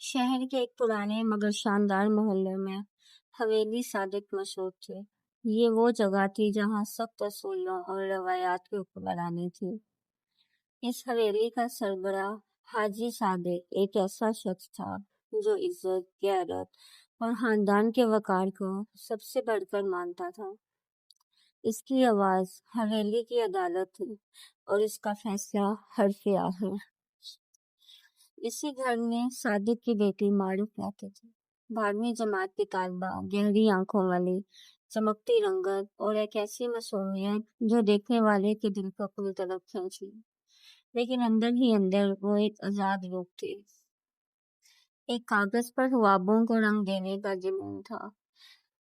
शहर के एक पुराने मगर शानदार मोहल्ले में हवेली सादिक मशहूर थी। ये वो जगह थी जहाँ सख्त असूलों और रवायात की हुक्मरानी थी। इस हवेली का सरबराह हाजी सादिक एक ऐसा शख्स था जो इज्जत, गैरत और खानदान के वकार को सबसे बढ़कर मानता था। इसकी आवाज हवेली की अदालत थी और इसका फैसला हर्फ आखिर। इसी घर में सादिक की बेटी मारूफ रहती थी। 12वीं जमात की तालिबा, गहरी आंखों वाली, चमकती रंगत और एक ऐसी मासूमियत जो देखने वाले के दिल को अपनी तरफ खींच ली। लेकिन अंदर ही अंदर वो एक आजाद रूह थी। एक कागज पर ख्वाबों को रंग देने का जुनून था।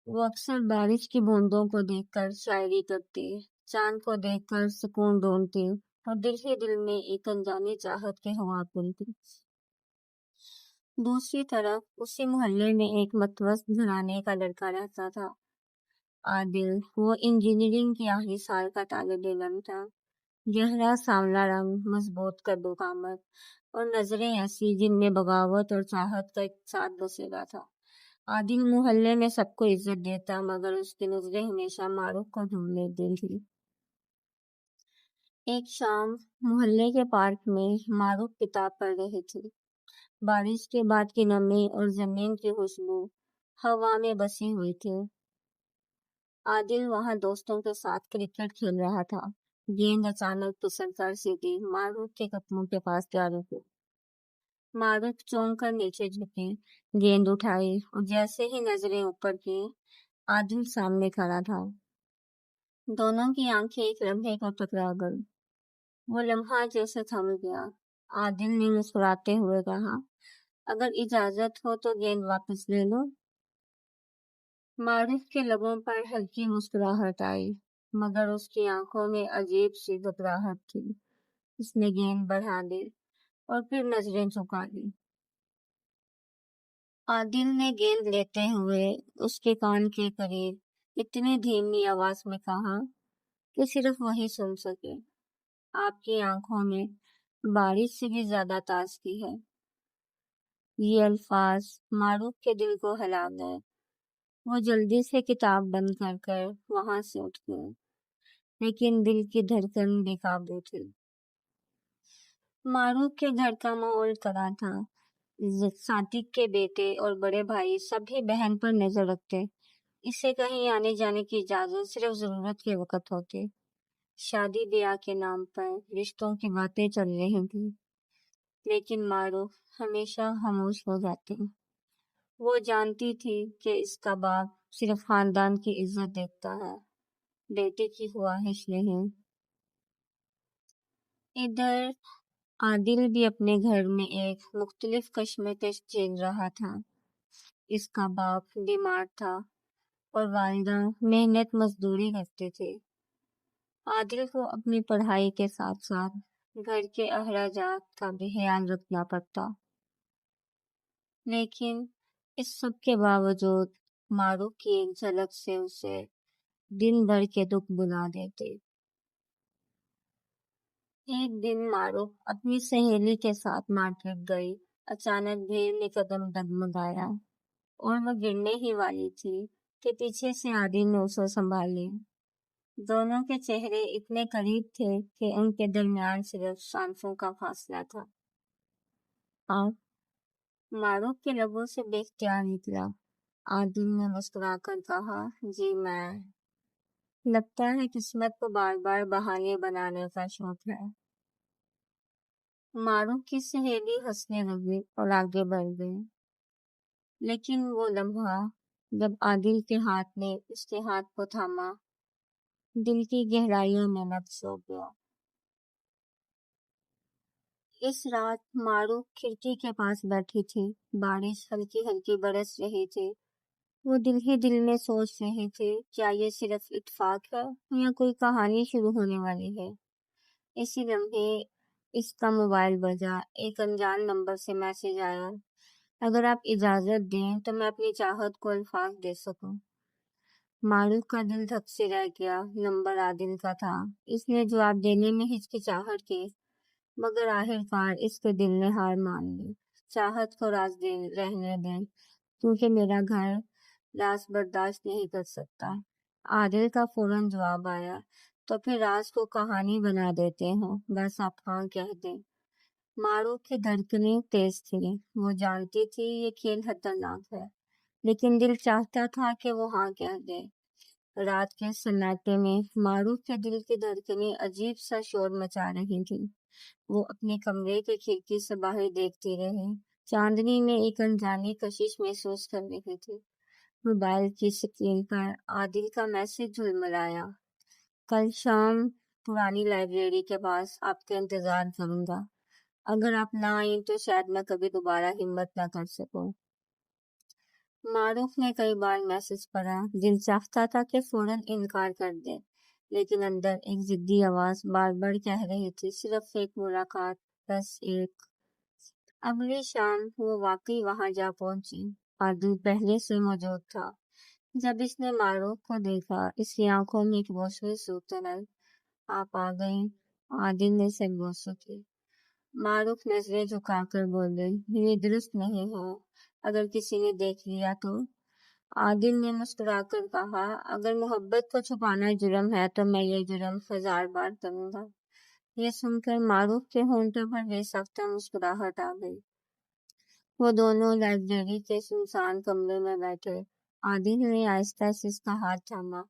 वो अक्सर बारिश की बूंदों को देखकर शायरी करती, चांद को देखकर सुकून ढूंढती और दिल ही दिल में एक अनजानी चाहत के ख्वाब बुनती। दूसरी तरफ उसी मोहल्ले में एक मतवस्त घराने का लड़का रहता था, आदिल। वो इंजीनियरिंग के आखिरी साल का तालिब इल्म था। गहरा सांवला रंग, मजबूत कद्दू कामत और नजरें ऐसी जिनमें बगावत और चाहत का एक साथ बसेरा था। आदिल मोहल्ले में सबको इज्जत देता मगर उसकी नजरें हमेशा मारूफ को ढूंढ लेती थी। एक शाम मोहल्ले के पार्क में मारूफ किताब पढ़ रही थी। बारिश के बाद की नमी और जमीन की खुशबू हवा में बसी हुई थी। आदिल वहां दोस्तों के साथ क्रिकेट खेल रहा था। गेंद अचानक फिसल कर सीधी मारूफ के कदमों के पास जा रुकी। मारूफ चौंक कर नीचे झुकी, गेंद उठाई और जैसे ही नजरें ऊपर की, आदिल सामने खड़ा था। दोनों की आंखें एक लम्हे को टकरा गई। वो लम्हा जैसे थम गया। आदिल ने मुस्कुराते हुए कहा, अगर इजाजत हो तो गेंद वापस ले लो। मारूफ के लबों पर हल्की मुस्कुराहट आई मगर उसकी आंखों में अजीब सी घबराहट थी। उसने गेंद बढ़ा दी और फिर नजरें झुका ली। आदिल ने गेंद लेते हुए उसके कान के करीब इतनी धीमी आवाज में कहा कि सिर्फ वही सुन सके, आपकी आंखों में बारिश से भी ज्यादा ताजगी है। ये अल्फाज मारूफ के दिल को हिला गए। वो जल्दी से किताब बंद कर कर वहां से उठ गए, लेकिन दिल की धड़कन बेकाबू थी। मारूफ के घर का माहौल कड़ा था। सादिक के बेटे और बड़े भाई सभी बहन पर नजर रखते। इसे कहीं आने जाने की इजाजत सिर्फ जरूरत के वक्त होती। शादी ब्याह के नाम पर रिश्तों की बातें चल रही थी, लेकिन मारूफ हमेशा खामोश हो जाती। वो जानती थी कि इसका बाप सिर्फ खानदान की इज्जत देखता है, बेटे की ख्वाहिश नहीं। इधर आदिल भी अपने घर में एक मुख्तलिफ कश्मकश झेल रहा था। इसका बाप बीमार था और वालिदा मेहनत मजदूरी करते थे। आदिल को अपनी पढ़ाई के साथ साथ घर के अखराजात का भी ख्याल रखना पड़ता। लेकिन इस सब के बावजूद मारूफ की एक झलक से उसे दिन भर के दुख बुला देते। एक दिन मारूफ अपनी सहेली के साथ मार्केट गई। अचानक भीड़ ने कदम डगमगाया और वह गिरने ही वाली थी कि पीछे से आदिल ने उसे संभाल लिया। दोनों के चेहरे इतने करीब थे कि उनके दरमियान सिर्फ सांसों का फासला था। आप? मारूफ के लबों से बेख्तियार निकला। आदिल ने मुस्कुराकर कहा, जी मैं। लगता है किस्मत को बार बार बहाने बनाने का शौक है। मारूफ की सहेली हंसने लगी और आगे बढ़ गई। लेकिन वो लम्हा जब आदिल के हाथ ने उसके हाथ को थामा, दिल की गहराइयों में नक्श हो गया। इस रात मारूफ खिड़की के पास बैठी थी। बारिश हल्की हल्की बरस रही थी। वो दिल ही दिल में सोच रही थी, क्या ये सिर्फ इत्तेफाक है या कोई कहानी शुरू होने वाली है। इसी लम्हे इसका मोबाइल बजा। एक अनजान नंबर से मैसेज आया, अगर आप इजाजत दें तो मैं अपनी चाहत को अल्फाज दे सकूं। मारूफ का दिल धक से रह गया। नंबर आदिल का था। इसने जवाब देने में हिचकिचाहट की, मगर आखिरकार इसके दिल ने हार मान ली। चाहत को राज रहने दें, क्योंकि मेरा घर राज बर्दाश्त नहीं कर सकता। आदिल का फौरन जवाब आया, तो फिर राज को कहानी बना देते हैं, बस आप हाँ कह दें। मारूफ की धड़कनें तेज थी, वो जानती थी ये खेल खतरनाक है, लेकिन दिल चाहता था कि वो हाँ कह दे। रात के सन्नाटे में मारूफ के दिल की धड़कनें अजीब सा शोर मचा रही थी। वो अपने कमरे की खिड़की से बाहर देखती रही। चांदनी में एक अनजानी कशिश महसूस कर रही थी। मोबाइल की स्क्रीन पर आदिल का मैसेज झुलमिलाया, कल शाम पुरानी लाइब्रेरी के पास आपका इंतजार करूंगा। अगर आप ना आए तो शायद मैं कभी दोबारा हिम्मत ना कर सकूं। मारूफ ने कई बार मैसेज पढ़ा, दिल चाहता था कि फौरन इनकार कर दे, लेकिन अंदर एक जिद्दी आवाज बार बार कह रही थी, सिर्फ एक मुलाकात, बस एक। अगली शाम वो वाकई वहां जा पहुंची। आदिल पहले से मौजूद था। जब इसने मारूफ को देखा, इसकी आंखों में एक रोशनी सी उतर आई। आप आ गई, आदिल ने सरगोशे की। मारूफ नजरें झुकाकर बोले, ये दुरुस्त नहीं है, अगर किसी ने देख लिया तो। आदिल ने मुस्कुराकर कहा, अगर मोहब्बत को छुपाना जुर्म है तो मैं ये जुर्म 1000 बार करूंगा। ये सुनकर मारूफ के होंठों पर बेसख्त मुस्कुराहट आ गई। वो दोनों लाइब्रेरी के सुनसान कमरे में बैठे। आदिल ने आहिस्ता से उसका हाथ थामा।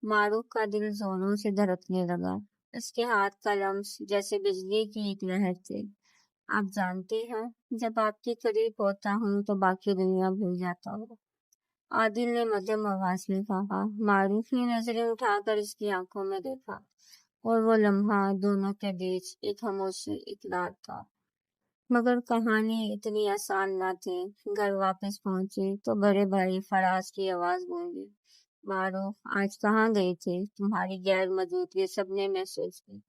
मारूफ का दिल जोरों से धड़कने लगा। उसके हाथ का लम्स जैसे बिजली की एक लहर थी। आप जानते हैं, जब आपके करीब होता हूँ तो बाकी दुनिया भूल जाता हूँ, आदिल ने मध्यम आवाज में कहा। मारूफ ने नजरें उठाकर उसकी आंखों में देखा, और वो लम्हा दोनों के बीच एक खामोशी इकरार था। मगर कहानी इतनी आसान न थी। घर वापस पहुंची तो बड़े भाई फराज की आवाज गूंजी, मारूफ आज कहाँ गई थी? तुम्हारी गैर मौजूदगी सबने महसूस की।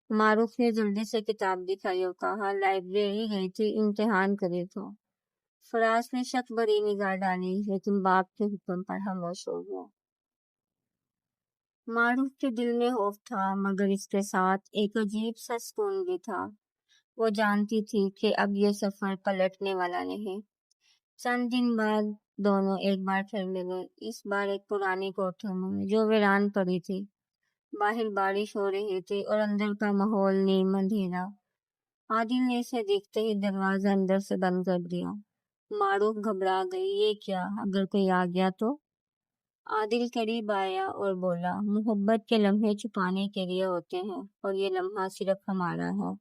मारूफ ने जल्दी से किताब दिखाई और कहा, लाइब्रेरी गई थी, इम्तिहान करे तो। फराज ने शक भरी निगाह डाली, लेकिन बाप के हुक्म पर खामोश हो गया। मारूफ के दिल में खौफ था, मगर इसके साथ एक अजीब सा सुकून भी था। वो जानती थी कि अब ये सफर पलटने वाला नहीं। चंद दिन बाद दोनों एक बार फिर मिले, इस बार एक पुरानी कोठरी में जो वीरान पड़ी थी। बाहर बारिश हो रही थी और अंदर का माहौल नीम अंधेरा। आदिल ने इसे देखते ही दरवाजा अंदर से बंद कर दिया। मारूफ घबरा गई, ये क्या, अगर कोई आ गया तो? आदिल करीब आया और बोला, मोहब्बत के लम्हे छुपाने के लिए होते हैं, और ये लम्हा सिर्फ हमारा है।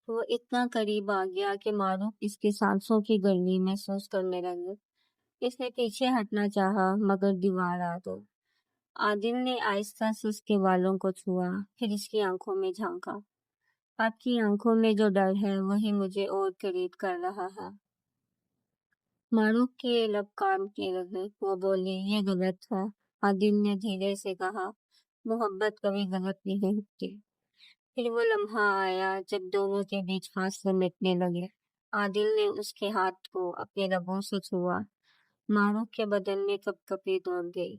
वो इतना करीब आ गया कि मारूफ इसकी सांसों की गर्मी महसूस करने लगे। इसने पीछे हटना चाहा, मगर दीवार आ गई। आदिल ने आहिस्ता से उसके बालों को छुआ, फिर इसकी आंखों में झांका। आपकी आंखों में जो डर है वही मुझे और करीब कर रहा है। मारूफ के लब कांपने लगे। वो बोली, ये गलत है। आदिल ने धीरे से कहा, मोहब्बत कभी गलत नहीं होती। फिर वो लम्हा आया जब दोनों के बीच फासले मिटने लगे। आदिल ने उसके हाथ को अपने लबों से छुआ। मारूफ के बदन में कपकपी दौड़ गई।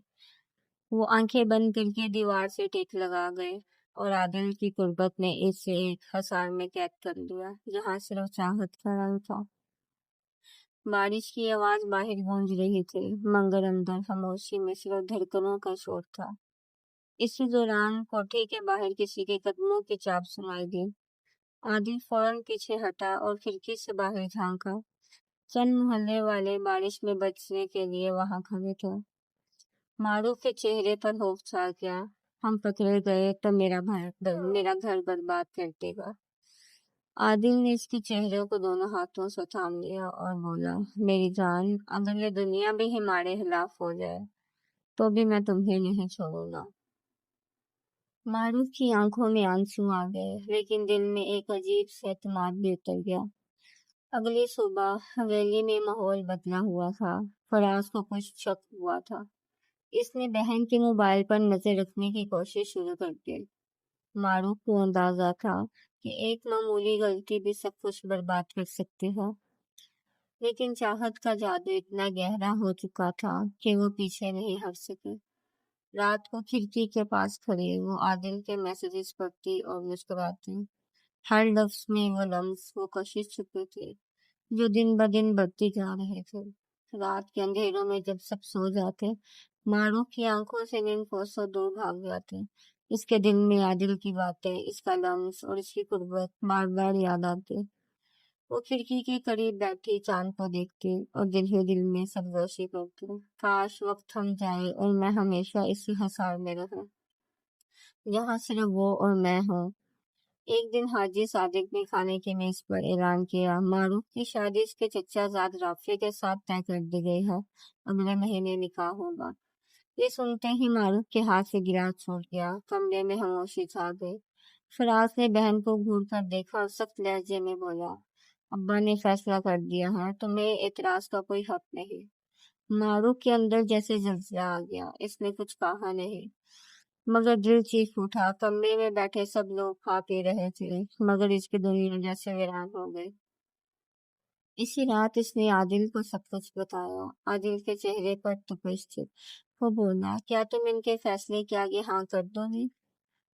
वो आंखें बंद करके दीवार से टेक लगा गए, और आदिल की कुर्बत ने इसे एक हसार में कैद कर लिया, जहाँ सिर्फ चाहत का रंग था। बारिश की आवाज बाहर गूंज रही थी, मगर अंदर खामोशी में सिर्फ धड़कनों का शोर था। इसी दौरान कोठे के बाहर किसी के कदमों की चाप सुनाई दी। आदिल फौरन पीछे हटा और खिड़की से बाहर झांका। चंद मोहल्ले वाले बारिश में बचने के लिए वहां खड़े थे। मारूफ के चेहरे पर खौफ छा गया। हम पकड़े गए तो मेरा घर बर्बाद कर देगा। आदिल ने इसके चेहरे को दोनों हाथों से थाम लिया और बोला, मेरी जान, अगर ये दुनिया भी हमारे खिलाफ हो जाए तो भी मैं तुम्हें नहीं छोड़ूंगा। मारूफ की आंखों में आंसू आ गए, लेकिन दिल में एक अजीब सा एतमाद भी उतर गया। अगली सुबह हवेली में माहौल बदला हुआ था। फराज को कुछ शक हुआ था। इसने बहन के मोबाइल पर नजर रखने की कोशिश शुरू कर दी। मारूफ को अंदाजा था कि एक मामूली गलती भी सब कुछ बर्बाद कर सकती है, लेकिन चाहत का जादू इतना गहरा हो चुका था कि वो पीछे नहीं हट सके। रात को खिड़की के पास खड़े वो आदिल के मैसेजेस पढ़ती और मुस्कुराती। हर लफ्ज में वो लम्स, वो कशिश छुपी थी। जो दिन ब दिन बढ़ती जा रहे थे। रात के अंधेरों में जब सब सो जाते, मारूफ की आंखों से नींद कोसों दूर भाग जाते। इसके दिल में आदिल की बातें, इसका लम्स और इसकी कुर्बत बार बार याद आते। वो खिड़की के करीब बैठी चांद को देखती और दिल ही दिल में सरगोशी करती। काश वक्त थम जाए और मैं हमेशा इसी हसार में रहूं, जहाँ सिर्फ वो और मैं हूँ। एक दिन हाजी सादिक ने खाने की मेज पर ऐलान किया, मारूफ की शादी इसके चचाजाद राफी के साथ तय कर दी गई है। अगले महीने निकाह होगा। ये सुनते ही मारूफ के हाथ से गिलास छूट गया। कमरे में खामोशी छा गई। फराज ने बहन को घूर कर देखा और सख्त लहजे में बोला, अब्बा ने फैसला कर दिया है, तुम्हें एतराज का कोई हक नहीं। मारूफ के अंदर जैसे जज्बा आ गया। इसने कुछ कहा नहीं, मगर दिल चीख उठा। कमरे में बैठे सब लोग खा पी रहे थे, मगर इसकी दुनिया जैसे वीरान हो गई। इसी रात इसने आदिल को सब कुछ बताया। आदिल के चेहरे पर तपिश थी। वो बोला, क्या तुम इनके फैसले के आगे हाँ कर दोगे?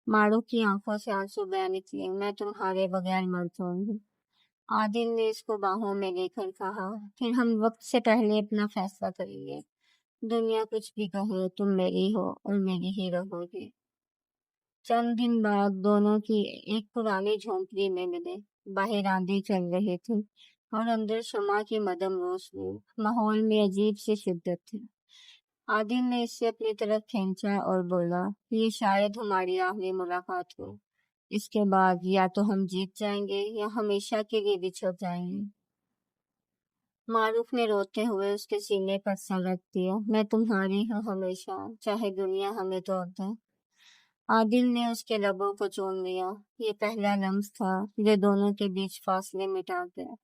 मारूफ की आंखों से आंसू बह निकले। मैं तुम्हारे बगैर मर जाऊंगी। आदिल ने इसको बाहों में लेकर कहा, फिर हम वक्त से पहले अपना फैसला करेंगे। दुनिया कुछ भी कहे, तुम मेरी हो और मेरी ही रहोगी। चंद दिन बाद दोनों की एक पुरानी झोंपड़ी में मिले। बाहर आंधी चल रही थी और अंदर शम्मा की मदम रोशनी। माहौल में अजीब सी शिद्दत थी। आदिल ने इससे अपनी तरफ खींचा और बोला, ये शायद हमारी आखिरी मुलाकात हो। इसके बाद या तो हम जीत जाएंगे या हमेशा के लिए बिछड़ जाएंगे। मारूफ ने रोते हुए उसके सीने पर सर रख दिया। मैं तुम्हारी हूँ हमेशा, चाहे दुनिया हमें तोड़ दे। आदिल ने उसके लबों को चूम लिया। ये पहला लम्स था जो दोनों के बीच फासले मिटा गया।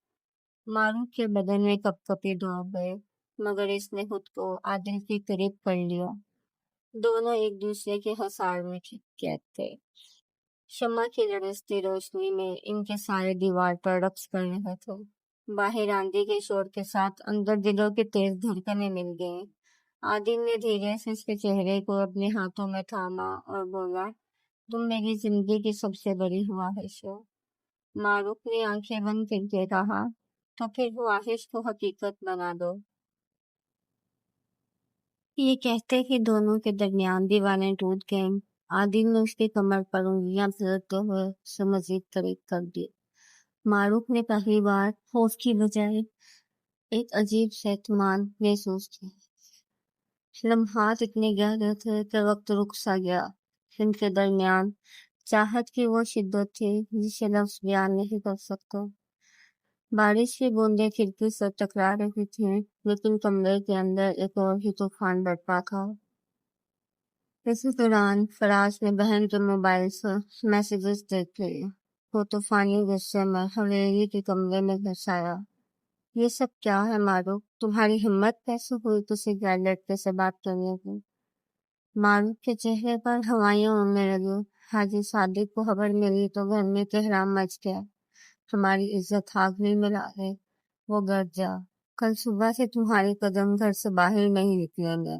मारूफ के बदन में कपकपी दौड़ गए, मगर इसने खुद को आदिल के करीब कर लिया। दोनों एक दूसरे के हसार में कैद थे। शम्मा की लड़सती रोशनी में इनके सारे दीवार पर रक्स कर रहे थे। बाहर आंधी के शोर के साथ अंदर दिलों की तेज धड़कनें मिल गईं। आदिल ने धीरे से उसके चेहरे को अपने हाथों में थामा और बोला, तुम मेरी जिंदगी की सबसे बड़ी ख्वाहिश हो। मारूफ ने आंखें बंद करके कहा, तो फिर ख्वाहिश को हकीकत बना दो। ये कहते ही दोनों के दरमियान दीवारें टूट गईं। आदिल ने उसकी कमर पर उंगलियां फेरते हुए उसे मजीद करीब कर दी। मारूफ ने पहली बार खौफ की बजाय एक अजीब सा इत्मीनान महसूस किया। लम्हात इतने गहरे थे कि वक्त रुक सा गया। इनके दरमियान चाहत की वो शिद्दत थी जिसे लफ्ज बयान नहीं कर सकता। बारिश की बूंदें खिड़की से टकरा रही थीं, लेकिन कमरे के अंदर एक और ही तूफान बरपा था। इसी दौरान फराज ने बहन के मोबाइल से मैसेजेस देख लिए। वो तूफानी गुस्से में हवेली के कमरे में घुस आया। ये सब क्या है मारूफ? तुम्हारी हिम्मत कैसे हुई किसी गैर लड़के से बात करने की? मारूफ के चेहरे पर हवाइयां उड़ने लगी। हाजी सादिक को खबर मिली तो घर में कोहराम मच गया। हमारी इज्जत आखिरी में ला है। वो गरजा, कल सुबह से तुम्हारे कदम घर से बाहर नहीं निकलेंगे।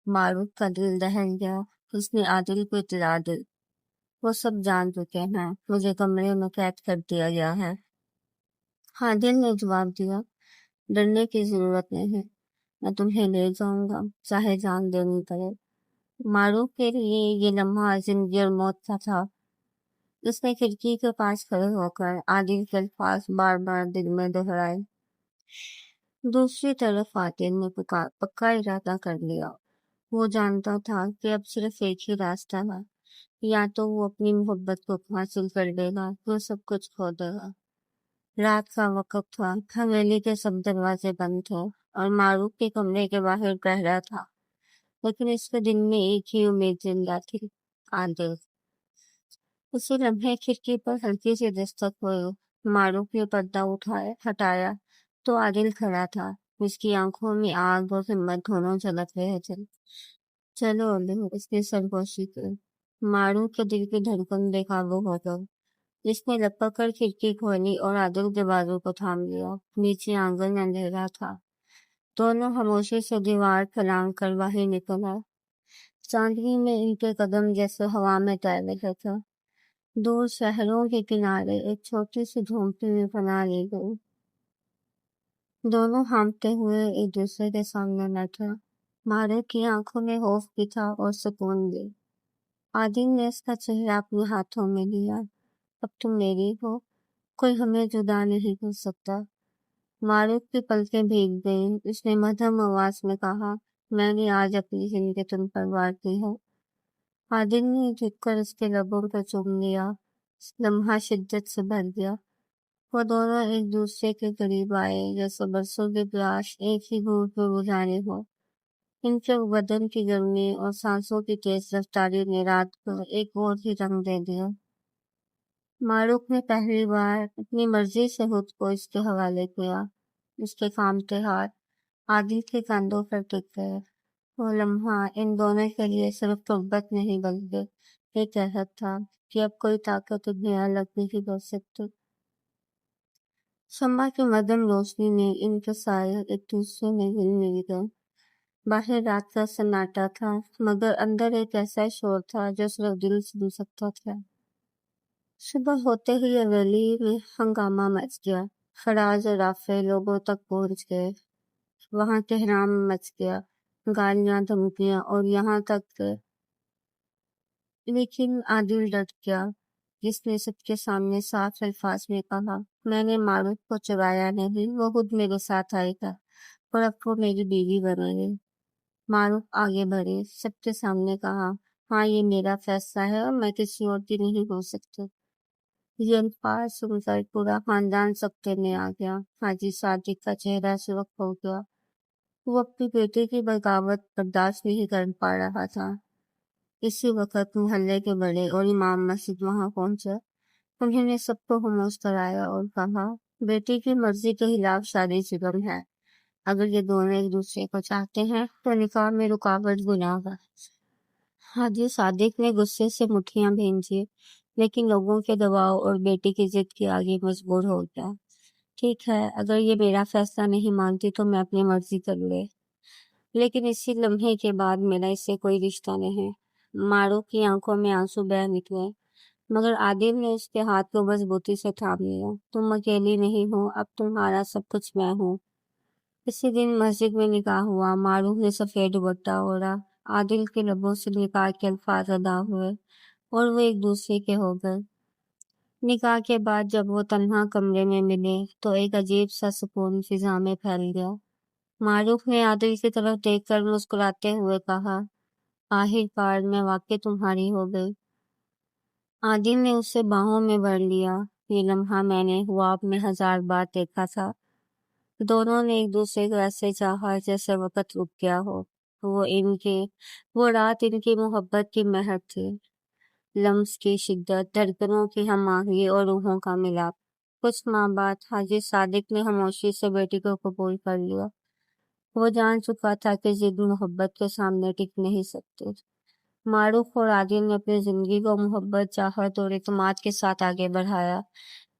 मारूफ का दिल दहल गया। उसने आदिल को इत्तला दी, वो सब जान चुके हैं, मुझे कमरे में कैद कर दिया गया है। आदिल ने जवाब दिया, डरने की जरूरत नहीं, मैं तुम्हें ले जाऊंगा, चाहे जान देनी पड़े। मारूफ के लिए ये लम्हा जिंदगी और मौत का था। उसने खिड़की के पास खड़े होकर आदिल के अल्फाज बार बार दिल में दोहराए। दूसरी तरफ आदिल ने पक्का इरादा कर लिया। वो जानता था कि अब सिर्फ एक ही रास्ता है, या तो वो अपनी मोहब्बत को हासिल कर लेगा तो सब कुछ खो देगा। रात का वक्त था। हवेली के सब दरवाजे बंद थे और मारूफ के कमरे के बाहर पहरा था, लेकिन इसके दिल में एक ही उम्मीद जिंदा थी, आदिल। उसी लम्हे खिड़की पर हल्की सी दस्तक हुई। मारूफ ने पर्दा हटाया तो आदिल खड़ा था। उसकी आंखों में आग और हिम्मत दोनों झलक रहे थे। चलो अली, इसने सरगोशी की। मारूफ के दिल की धड़कन बेकाबू हो गई। इसने लपक कर खिड़की खोली और आदिल के बाजू को थाम लिया। नीचे आंगन अंधेरा था। दोनों खामोशी से दीवार फलांग कर बाहर निकल आए। चांदनी में इनके कदम जैसे हवा में तैर रहे थे। दूर शहरों के किनारे एक छोटी सी झोंपड़ी में बना ली गई। दोनों हाँफते हुए एक दूसरे के सामने बैठे। मारूफ की आंखों में खौफ भी था और सुकून भी। आदिल ने उसका चेहरा अपने हाथों में लिया। अब तुम मेरी हो, कोई हमें जुदा नहीं कर सकता। मारूफ की पलकें भीग गईं। उसने मध्यम आवाज में कहा, मैंने आज अपनी जिंदगी तुम पर वार की है। आदिल ने झुककर उसके लबों को चूम लिया। लम्हा शिद्दत से भर गया। वो दोनों एक दूसरे के करीब आए जैसे बरसों की प्यास एक ही घूंट में बुझाने हो। इनके बदन की गर्मी और सांसों की तेज रफ्तारी ने रात को एक और ही रंग दे दिया। मारूफ ने पहली बार अपनी मर्जी से खुद को इसके हवाले किया। उसके कांपते हाथ आदिल के कंधों पर टिक गए। वो लम्हा इन दोनों के लिए सिर्फ मोहब्बत नहीं बल्कि एक कहत था कि अब कोई ताकत उन्हें अलग नहीं कर सकती। शम्मा की मध्यम रोशनी ने इनके साए एक दूसरे में हिल मिल गए। बाहर रात का सन्नाटा था, मगर अंदर एक ऐसा शोर था जो सिर्फ दिल सुन सकता था। सुबह होते ही हवेली में हंगामा मच गया। फराज और राफे लोगों तक पहुंच गए। वहां कोहराम मच गया, गालियां, धमकियां और यहाँ तक लेकिन आदिल डट गया, जिसने सबके सामने साफ अल्फाज में कहा, मैंने मारूफ को चुराया नहीं, वो खुद मेरे साथ आएगा और अब वो मेरी बीवी बनेगी। मारूफ आगे बढ़े, सबके सामने कहा, हाँ ये मेरा फैसला है और मैं किसी और की नहीं हो सकती। ये अल्फाज सुनकर पूरा खानदान सकते में आ गया। हाजी सादिक का चेहरा सुर्ख हो गया। वो अपनी बेटे की बगावत बर्दाश्त नहीं कर पा रहा था। इसी वक्त मोहल्ले के बड़े और इमाम मस्जिद वहां पहुंचे। उन्होंने सबको खामोश कराया और कहा, बेटी की मर्जी के खिलाफ शादी जुर्म है। अगर ये दोनों एक दूसरे को चाहते हैं तो निकाह में रुकावट गुनाह है। हाजी सादिक ने गुस्से से मुट्ठियां भींची, लेकिन लोगों के दबाव और बेटी की जिद के आगे मजबूर हो गया। ठीक है, अगर ये मेरा फैसला नहीं मानती तो मैं अपनी मर्जी कर ले, लेकिन इसी लम्हे के बाद मेरा इससे कोई रिश्ता नहीं। मारूफ की आंखों में आंसू बह निकले, मगर आदिल ने उसके हाथ को मजबूती से थाम लिया। तुम अकेली नहीं हो, अब तुम्हारा सब कुछ मैं हूँ। इसी दिन मस्जिद में निकाह हुआ। मारूफ ने सफेद दुपट्टा ओढ़ा। आदिल के लबों से निकाह के अल्फाज अदा हुए और वो एक दूसरे के हो गए। निकाह के बाद जब वो तन्हा कमरे में मिले तो एक अजीब सा सुकून फिजा में फैल गया। मारूफ ने आदिल की तरफ देखकर मुस्कुराते हुए कहा, आखिरकार मैं वाकई तुम्हारी हो गई। आदिल ने उसे बाहों में भर लिया। ये लम्हा मैंने ख्वाब में 1000 बार देखा था। दोनों ने एक दूसरे को ऐसे चाहा जैसे वक्त रुक गया हो। वो रात इनकी मोहब्बत की महक थी। लम्स की शिद्दत, धड़कनों की हम-आहंगी और रूहों का मिलाप। कुछ माह बाद हाजी सादिक ने खामोशी से बेटी को कबूल कर लिया। वो जान चुका था कि जिद मोहब्बत के सामने टिक नहीं सकती। मारूफ और आदिल ने अपनी जिंदगी को मोहब्बत, चाहत और इत्मीनान के साथ आगे बढ़ाया।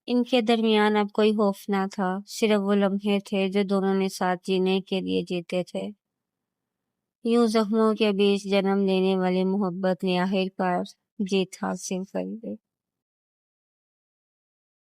इनके दरमियान अब कोई खौफ ना था, सिर्फ वो लम्हे थे जो दोनों ने साथ जीने के लिए जीते थे। यूं जख्मों के बीच जन्म लेने वाली मोहब्बत ने आखिरकार जीत हासिल कर ली।